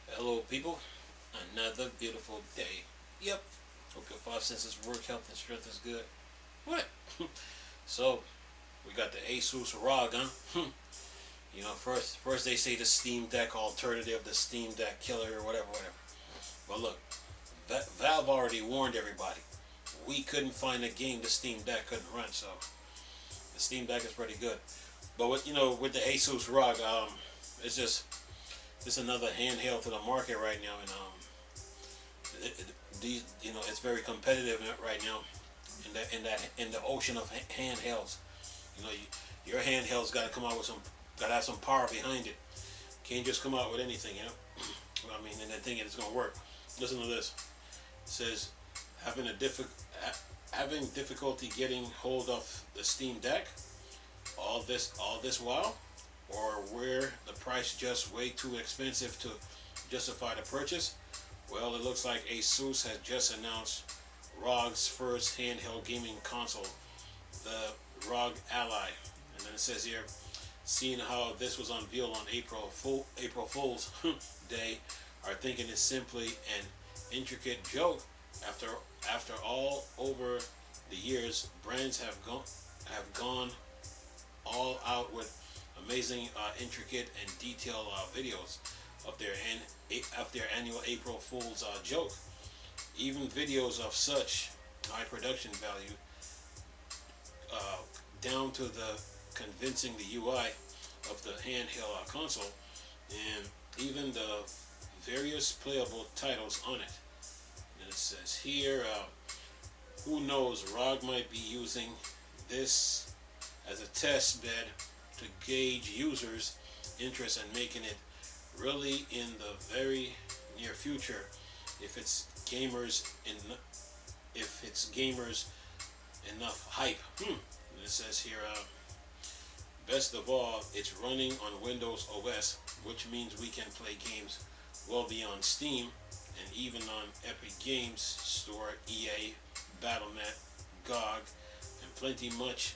Hello, people. Another beautiful day. Yep. Hope your five senses work, health, and strength is good. What? So, we got the Asus ROG, huh? First they say the Steam Deck alternative, the Steam Deck killer, or whatever. But look, Valve already warned everybody. We couldn't find a game the Steam Deck couldn't run, so the Steam Deck is pretty good. But with the Asus ROG, it's just another handheld to the market right now, and it's very competitive right now in the ocean of handhelds. Your handheld's got to come out with got to have some power behind it. Can't just come out with anything, and then thinking it's gonna work. Listen to this. It says having difficulty getting hold of the Steam Deck all this while, or where the price just way too expensive to justify the purchase. Well, it looks like Asus has just announced ROG's first handheld gaming console, the ROG Ally. And then it says here, seeing how this was unveiled on April Fool's Day, are thinking it's simply an intricate joke. After all, over the years, brands have gone all out with amazing, intricate and detailed videos of their annual April Fool's joke. Even videos of such high production value, down to the convincing the UI of the handheld console, and even the various playable titles on it. And it says here, who knows, ROG might be using this as a test bed to gauge users' interest and making it really in the very near future if it's gamers enough hype. And it says here, best of all, it's running on Windows OS, which means we can play games well beyond Steam and even on Epic Games Store, EA, Battle.net, GOG, and plenty much.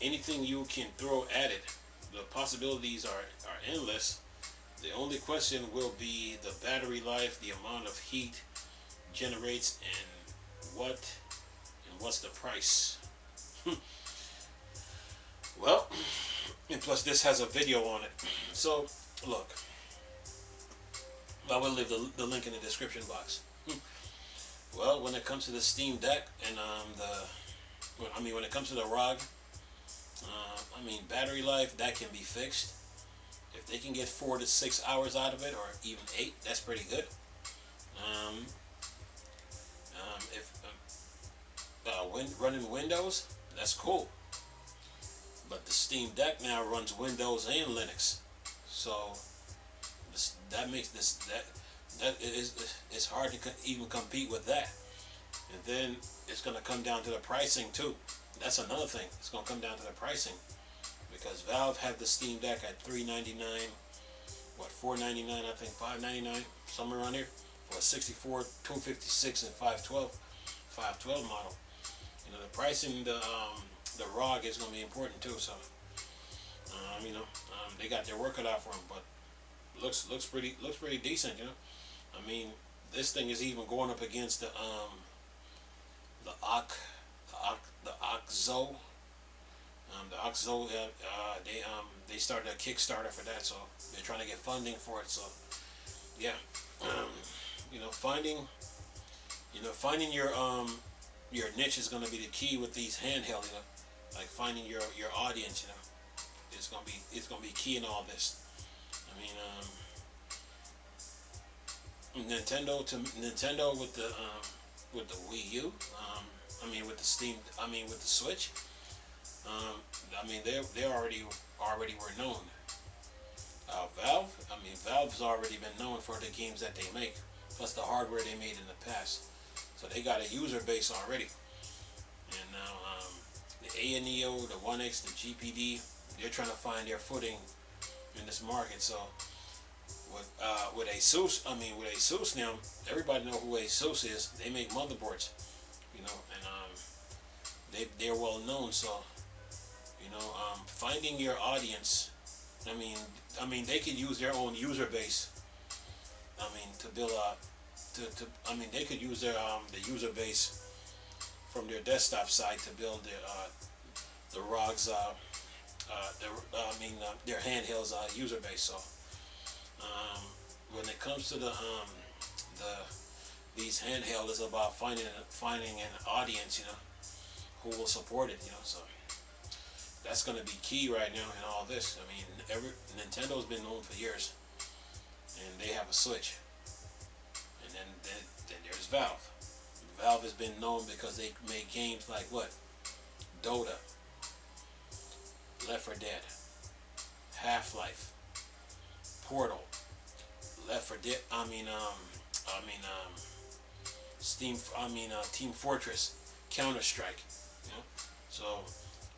Anything you can throw at it. The possibilities are endless. The only question will be the battery life, the amount of heat generates, and what's the price. Well, and plus this has a video on it. So look, I will leave the link in the description box. Well, when it comes to the Steam Deck and when it comes to the ROG, battery life, that can be fixed. If they can get 4 to 6 hours out of it, or even 8, that's pretty good. If running Windows, that's cool. But the Steam Deck now runs Windows and Linux, so it's hard to even compete with that. And then it's going to come down to the pricing too. That's another thing. It's going to come down to the pricing, because Valve had the Steam Deck at $399, $499, I think $599, somewhere around here, for a 64, 256, and 512 model. The pricing, the ROG is going to be important too. So, they got their work cut out for them, but looks pretty decent. This thing is even going up against the OXO. The OXO, they started a Kickstarter for that, so they're trying to get funding for it. So, yeah, finding your niche is going to be the key with these handheld. Like finding your audience. It's gonna be key in all this. Nintendo with the Wii U. With the Steam. With the Switch. They already were known. Valve's already been known for the games that they make, plus the hardware they made in the past. So they got a user base already. And now the ANEO, the 1X, the GPD, they're trying to find their footing in this market. So with Asus now, everybody know who Asus is. They make motherboards, and they're well known. So finding your audience I mean, they can use their own user base. I mean, to build a, I mean, they could use their the user base from their desktop side to build the ROG's their handhelds user base. So when it comes to the these handheld, is about finding an audience, who will support it, so that's going to be key right now in all this. I mean, Nintendo's been known for years, and they have a Switch, and then there's Valve. Valve has been known because they made games like what? Dota, Left 4 Dead, Half-Life, Portal, Left 4 Dead. Steam. Team Fortress, Counter Strike. So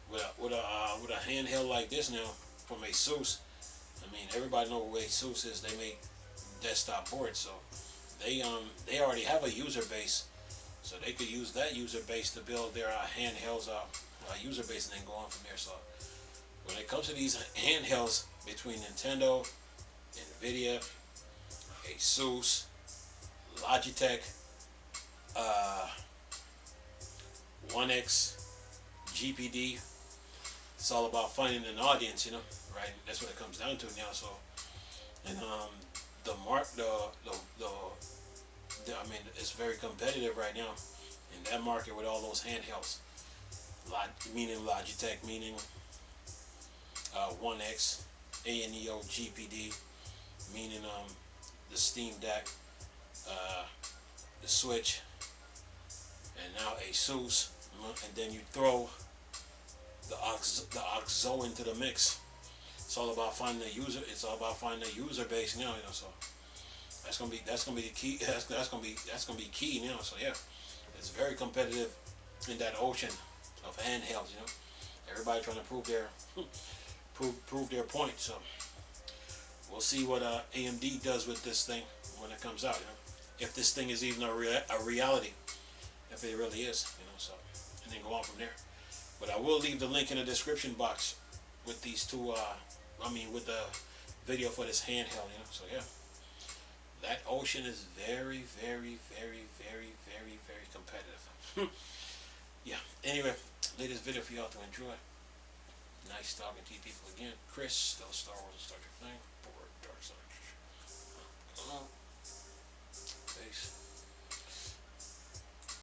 with a handheld like this now from Asus, I mean, everybody knows what Asus is. They make desktop boards, so they already have a user base, so they could use that user base to build their handhelds user base, and then go on from there. So when it comes to these handhelds between Nintendo, Nvidia, Asus, Logitech, 1X, GPD, it's all about finding an audience, right? That's what it comes down to now. So, and I mean, it's very competitive right now in that market with all those handhelds. Meaning Logitech, meaning 1X, ANEO, GPD, meaning the Steam Deck, the Switch, and now Asus, and then you throw the OXO into the mix. It's all about finding the user. It's all about finding the user base now. So that's gonna be the key. That's gonna be key now. So yeah, it's very competitive in that ocean of handhelds. Everybody trying to prove their point. So we'll see what AMD does with this thing when it comes out. If this thing is even a reality, if it really is. So, and then go on from there. But I will leave the link in the description box with these two. With the video for this handheld. So yeah, that ocean is very, very, very, very, very, very competitive. Yeah. Anyway, latest video for y'all to enjoy. Nice talking to you people again. Chris, still Star Wars and Star Trek thing. Board Dark Side. Peace.